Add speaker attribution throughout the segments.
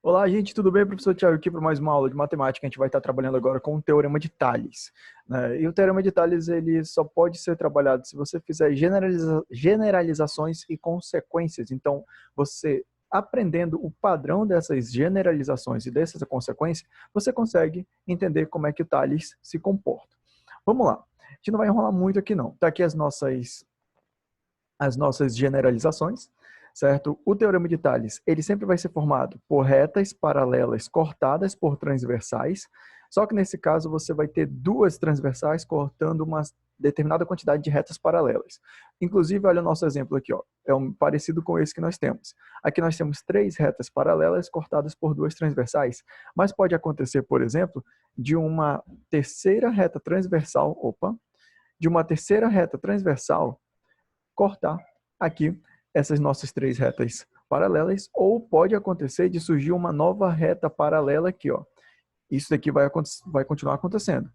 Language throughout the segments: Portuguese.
Speaker 1: Olá, gente, tudo bem? Professor Thiago aqui para mais uma aula de matemática. A gente vai estar trabalhando agora com o Teorema de Tales, né? E o Teorema de Tales ele só pode ser trabalhado se você fizer generalizações e consequências. Então, você aprendendo o padrão dessas generalizações e dessas consequências, você consegue entender como é que o Tales se comporta. Vamos lá. A gente não vai enrolar muito aqui, não. Tá aqui as nossas generalizações, certo? O teorema de Tales, ele sempre vai ser formado por retas paralelas cortadas por transversais, só que nesse caso você vai ter duas transversais cortando uma determinada quantidade de retas paralelas. Inclusive, olha o nosso exemplo aqui, ó. É parecido com esse que nós temos. Aqui nós temos três retas paralelas cortadas por duas transversais, mas pode acontecer, por exemplo, de uma terceira reta transversal, de uma terceira reta transversal cortar aqui essas nossas três retas paralelas, ou pode acontecer de surgir uma nova reta paralela aqui, ó. Isso daqui vai continuar acontecendo.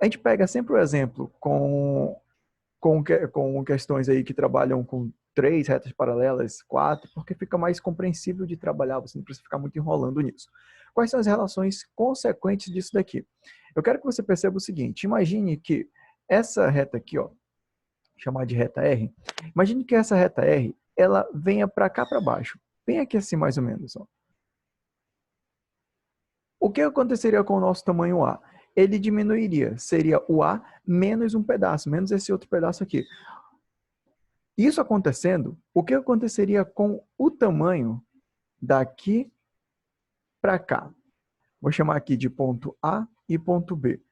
Speaker 1: A gente pega sempre o exemplo com questões aí que trabalham com três retas paralelas, quatro, porque fica mais compreensível de trabalhar, você não precisa ficar muito enrolando nisso. Quais são as relações consequentes disso daqui? Eu quero que você perceba o seguinte, imagine que essa reta aqui, ó, chamar de reta R, imagine que essa reta R, ela venha para cá para baixo, bem aqui assim mais ou menos. Ó. O que aconteceria com o nosso tamanho A? Ele diminuiria, seria o A menos um pedaço, menos esse outro pedaço aqui. Isso acontecendo, o que aconteceria com o tamanho daqui para cá? Vou chamar aqui de ponto A e ponto B.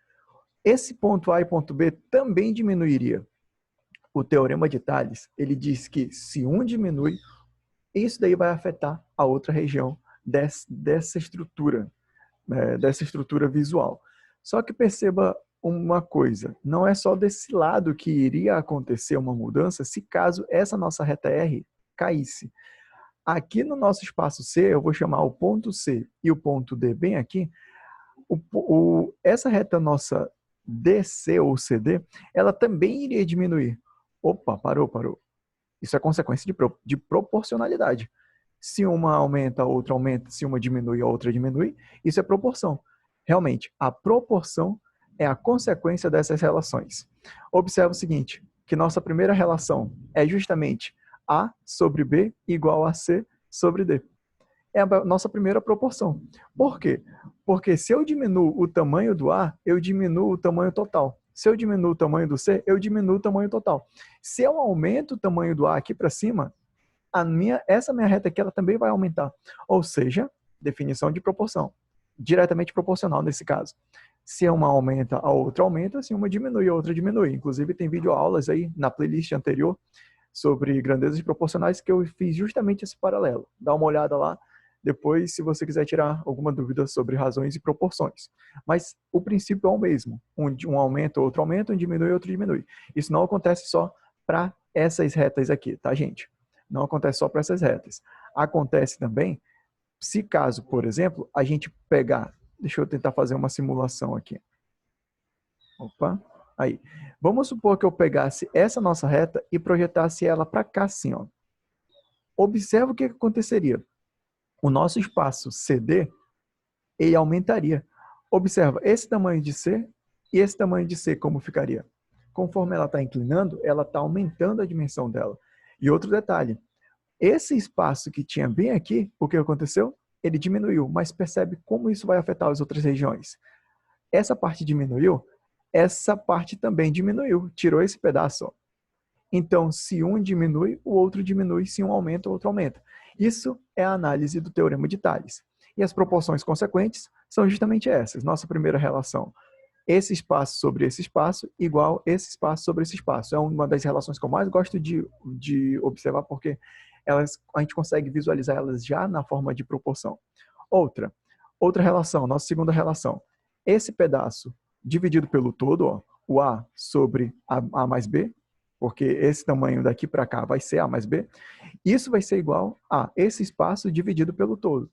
Speaker 1: Esse ponto A e ponto B também diminuiria. O teorema de Tales, ele diz que se um diminui, isso daí vai afetar a outra região dessa estrutura, né, dessa estrutura visual. Só que perceba uma coisa, não é só desse lado que iria acontecer uma mudança se caso essa nossa reta R caísse. Aqui no nosso espaço C, eu vou chamar o ponto C e o ponto D bem aqui, essa reta nossa DC ou CD, ela também iria diminuir. Opa, parou. Isso é consequência de proporcionalidade. Se uma aumenta, a outra aumenta, se uma diminui, a outra diminui, isso é proporção. Realmente, a proporção é a consequência dessas relações. Observe o seguinte, que nossa primeira relação é justamente A sobre B igual a C sobre D. É a nossa primeira proporção. Por quê? Porque se eu diminuo o tamanho do A, eu diminuo o tamanho total. Se eu diminuo o tamanho do C, eu diminuo o tamanho total. Se eu aumento o tamanho do A aqui para cima, essa minha reta aqui ela também vai aumentar. Ou seja, definição de proporção. Diretamente proporcional nesse caso. Se uma aumenta, a outra aumenta. Se uma diminui, a outra diminui. Inclusive tem videoaulas aí na playlist anterior sobre grandezas proporcionais que eu fiz justamente esse paralelo. Dá uma olhada lá depois, se você quiser tirar alguma dúvida sobre razões e proporções. Mas o princípio é o mesmo. Um aumenta, outro aumenta, um diminui, outro diminui. Isso não acontece só para essas retas aqui, tá, gente? Não acontece só para essas retas. Acontece também, se caso, por exemplo, a gente pegar... Deixa eu tentar fazer uma simulação aqui. Opa, aí. Vamos supor que eu pegasse essa nossa reta e projetasse ela para cá assim, ó. Observa o que aconteceria. O nosso espaço CD, ele aumentaria. Observa, esse tamanho de C e esse tamanho de C como ficaria? Conforme ela está inclinando, ela está aumentando a dimensão dela. E outro detalhe, esse espaço que tinha bem aqui, o que aconteceu? Ele diminuiu, mas percebe como isso vai afetar as outras regiões. Essa parte diminuiu, essa parte também diminuiu, tirou esse pedaço. Ó. Então, se um diminui, o outro diminui, se um aumenta, o outro aumenta. Isso é a análise do teorema de Tales. E as proporções consequentes são justamente essas. Nossa primeira relação, esse espaço sobre esse espaço igual esse espaço sobre esse espaço. É uma das relações que eu mais gosto de observar, porque a gente consegue visualizar elas já na forma de proporção. Outra relação, nossa segunda relação. Esse pedaço dividido pelo todo, ó, o A sobre A mais B, porque esse tamanho daqui para cá vai ser A mais B, isso vai ser igual a esse espaço dividido pelo todo.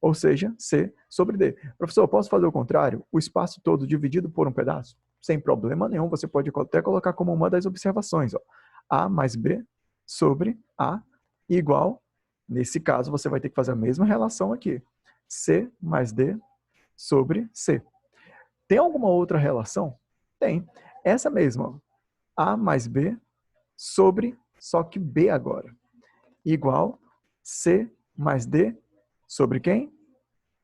Speaker 1: Ou seja, C sobre D. Professor, posso fazer o contrário? O espaço todo dividido por um pedaço? Sem problema nenhum, você pode até colocar como uma das observações. Ó. A mais B sobre A igual Nesse caso, você vai ter que fazer a mesma relação aqui. C mais D sobre C. Tem alguma outra relação? Tem. Essa mesma. A mais B sobre, só que B agora. Igual C mais D sobre quem?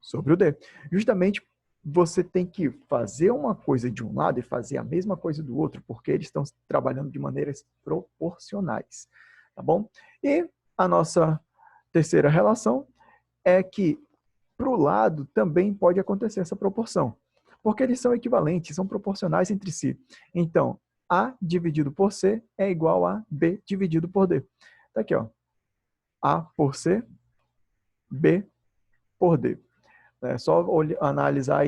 Speaker 1: Sobre o D. Justamente você tem que fazer uma coisa de um lado e fazer a mesma coisa do outro, porque eles estão trabalhando de maneiras proporcionais. Tá bom? E a nossa terceira relação é que para o lado também pode acontecer essa proporção, porque eles são equivalentes, são proporcionais entre si. Então, A dividido por C é igual a B dividido por D. Tá aqui, ó. A por C, B por D. É só analisar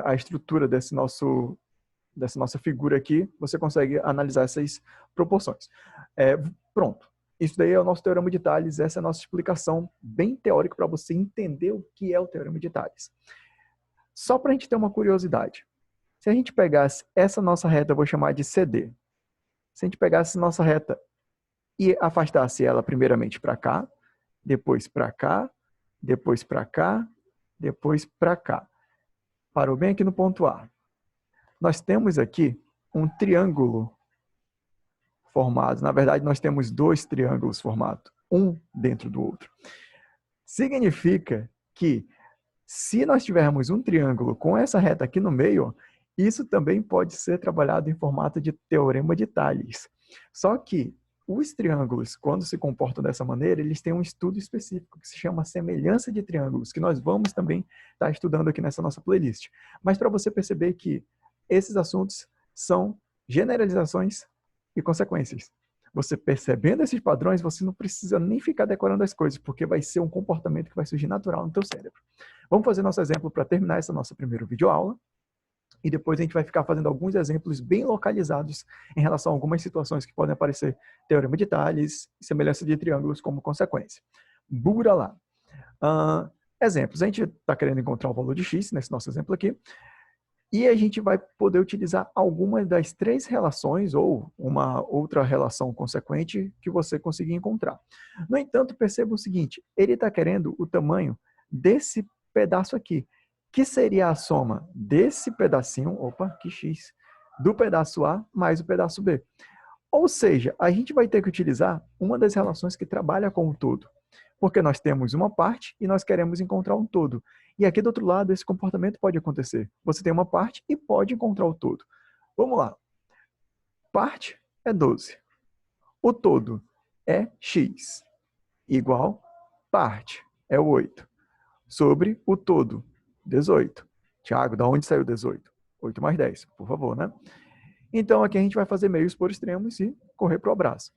Speaker 1: a estrutura dessa nossa figura aqui, você consegue analisar essas proporções. Pronto. Isso daí é o nosso Teorema de Tales, essa é a nossa explicação bem teórica para você entender o que é o Teorema de Tales. Só para a gente ter uma curiosidade. Se a gente pegasse essa nossa reta, eu vou chamar de CD. Se a gente pegasse nossa reta e afastasse ela primeiramente para cá, depois para cá, depois para cá, depois para cá. Parou bem aqui no ponto A. Nós temos aqui um triângulo formado. Na verdade, nós temos dois triângulos formados, um dentro do outro. Significa que se nós tivermos um triângulo com essa reta aqui no meio, isso também pode ser trabalhado em formato de Teorema de Tales. Só que os triângulos, quando se comportam dessa maneira, eles têm um estudo específico que se chama semelhança de triângulos, que nós vamos também estar estudando aqui nessa nossa playlist. Mas para você perceber que esses assuntos são generalizações e consequências. Você percebendo esses padrões, você não precisa nem ficar decorando as coisas, porque vai ser um comportamento que vai surgir natural no teu cérebro. Vamos fazer nosso exemplo para terminar essa nossa primeira videoaula. E depois a gente vai ficar fazendo alguns exemplos bem localizados em relação a algumas situações que podem aparecer Teorema de Tales e semelhança de triângulos como consequência. Bora lá. Exemplos. A gente está querendo encontrar o valor de x nesse nosso exemplo aqui. E a gente vai poder utilizar algumas das três relações ou uma outra relação consequente que você conseguir encontrar. No entanto, perceba o seguinte, ele está querendo o tamanho desse pedaço aqui, que seria a soma desse pedacinho, que x, do pedaço A mais o pedaço B. Ou seja, a gente vai ter que utilizar uma das relações que trabalha com o todo, porque nós temos uma parte e nós queremos encontrar um todo. E aqui do outro lado, esse comportamento pode acontecer. Você tem uma parte e pode encontrar o todo. Vamos lá. Parte é 12. O todo é x, igual parte é 8, sobre o todo, 18. Tiago, da onde saiu 18? 8 mais 10, por favor, né? Então, aqui a gente vai fazer meios por extremos e correr para o abraço.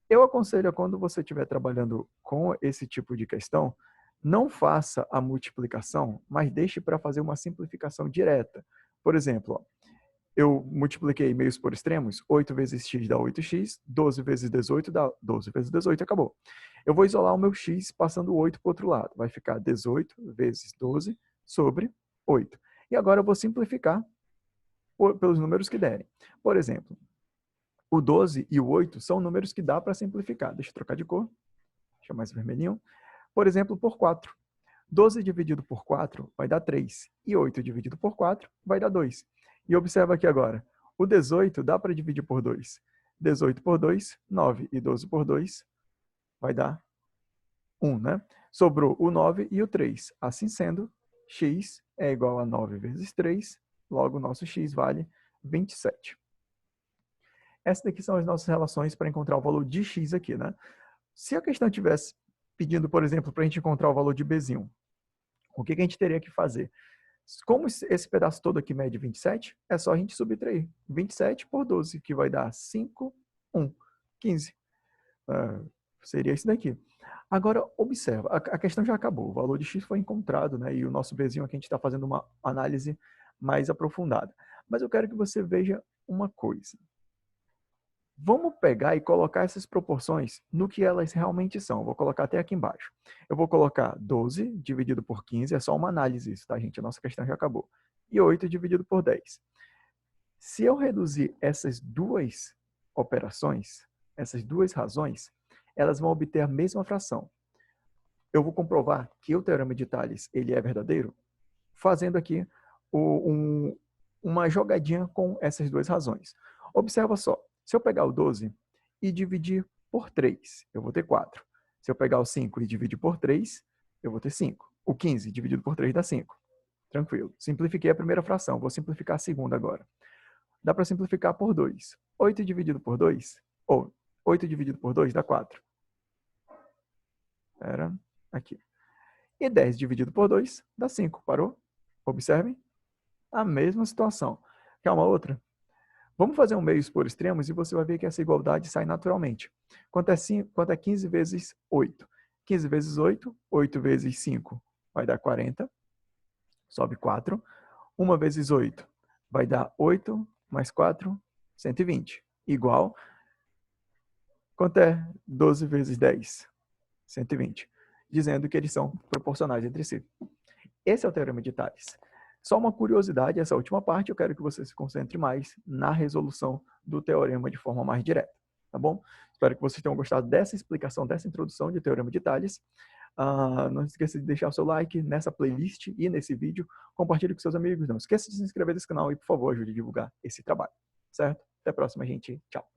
Speaker 1: Eu aconselho, quando você estiver trabalhando com esse tipo de questão, não faça a multiplicação, mas deixe para fazer uma simplificação direta. Por exemplo, eu multipliquei meios por extremos, 8 vezes x dá 8x, 12 vezes 18 dá 12 vezes 18, acabou. Eu vou isolar o meu x passando o 8 para o outro lado. Vai ficar 18 vezes 12 sobre 8. E agora eu vou simplificar pelos números que derem. Por exemplo, o 12 e o 8 são números que dá para simplificar. Deixa eu trocar de cor. Deixa mais vermelhinho. Por exemplo, por 4. 12 dividido por 4 vai dar 3. E 8 dividido por 4 vai dar 2. E observa aqui agora. O 18 dá para dividir por 2. 18 por 2, 9. E 12 por 2 vai dar 1, né? Sobrou o 9 e o 3. Assim sendo, x é igual a 9 vezes 3. Logo, o nosso x vale 27. Essas daqui são as nossas relações para encontrar o valor de x aqui, né? Se a questão tivesse pedindo, por exemplo, para a gente encontrar o valor de bzinho, o que a gente teria que fazer? Como esse pedaço todo aqui mede 27, é só a gente subtrair 27 por 12, que vai dar 5, 1, 15. Seria isso daqui. Agora, observa, a questão já acabou, o valor de x foi encontrado, né? E o nosso bzinho aqui a gente está fazendo uma análise mais aprofundada. Mas eu quero que você veja uma coisa. Vamos pegar e colocar essas proporções no que elas realmente são. Vou colocar até aqui embaixo. Eu vou colocar 12 dividido por 15, é só uma análise isso, tá, gente? A nossa questão já acabou. E 8 dividido por 10. Se eu reduzir essas duas operações, essas duas razões, elas vão obter a mesma fração. Eu vou comprovar que o teorema de Tales ele é verdadeiro fazendo aqui uma jogadinha com essas duas razões. Observa só, se eu pegar o 12 e dividir por 3, eu vou ter 4. Se eu pegar o 5 e dividir por 3, eu vou ter 5. O 15 dividido por 3 dá 5. Tranquilo. Simplifiquei a primeira fração, vou simplificar a segunda agora. Dá para simplificar por 2. 8 dividido por 2, ou 8 dividido por 2 dá 4. Era aqui. E 10 dividido por 2 dá 5. Parou? Observem. A mesma situação. Quer uma outra? Vamos fazer um meios por extremos e você vai ver que essa igualdade sai naturalmente. Quanto é 15 vezes 8? 15 vezes 8, 8 vezes 5 vai dar 40. Sobe 4. 1 vezes 8 vai dar 8 mais 4, 120. Igual. Quanto é 12 vezes 10? 120. Dizendo que eles são proporcionais entre si. Esse é o teorema de Tales. Só uma curiosidade, essa última parte, eu quero que você se concentre mais na resolução do teorema de forma mais direta, tá bom? Espero que vocês tenham gostado dessa explicação, dessa introdução de teorema de Tales. Não esqueça de deixar o seu like nessa playlist e nesse vídeo. Compartilhe com seus amigos. Não esqueça de se inscrever nesse canal e, por favor, ajude a divulgar esse trabalho, certo? Até a próxima, gente. Tchau.